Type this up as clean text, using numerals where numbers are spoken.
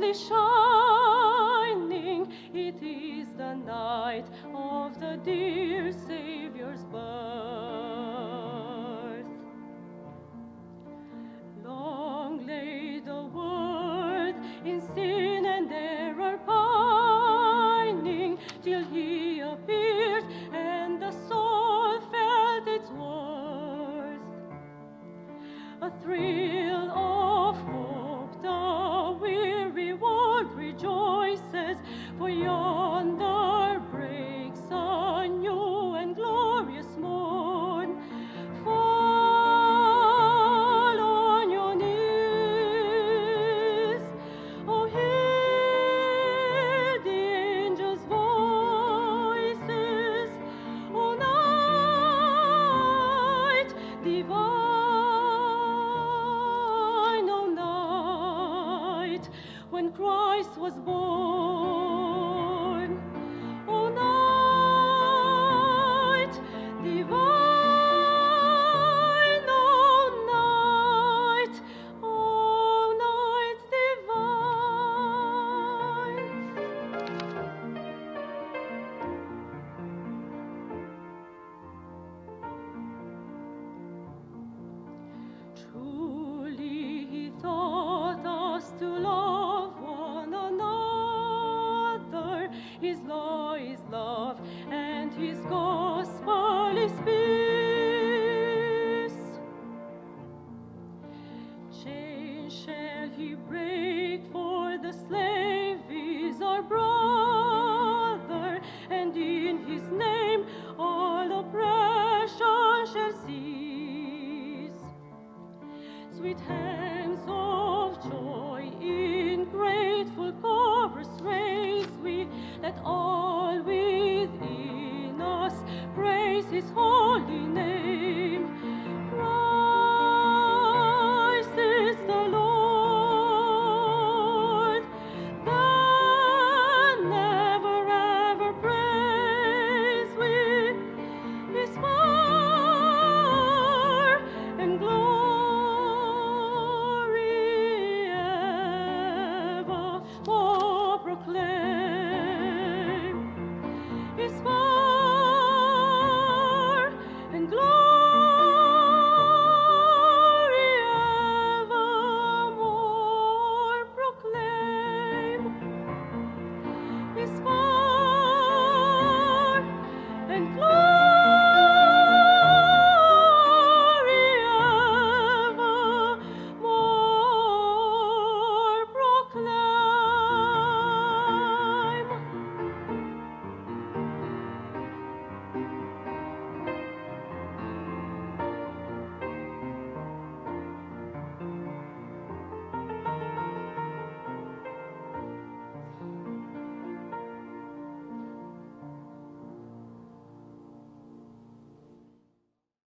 brightly shining. It is the night of the dear Savior's birth. Long lay the world in sin and error pining, till he appeared and the soul felt its worth. A thrill of hope, the weary world rejoices, for yonder breaks a new and glorious morn. Fall on your knees, oh, hear the angels' voices, oh, night divine, oh, night when Christ was born, oh, night divine, oh, night divine. Truly he taught us to love one another. His law is love, and his gospel is peace. Chains shall he break, for the slave is our brother, and in his name all oppression shall cease. Sweet hands of joy in grateful chorus raise we, let all within us praise his holy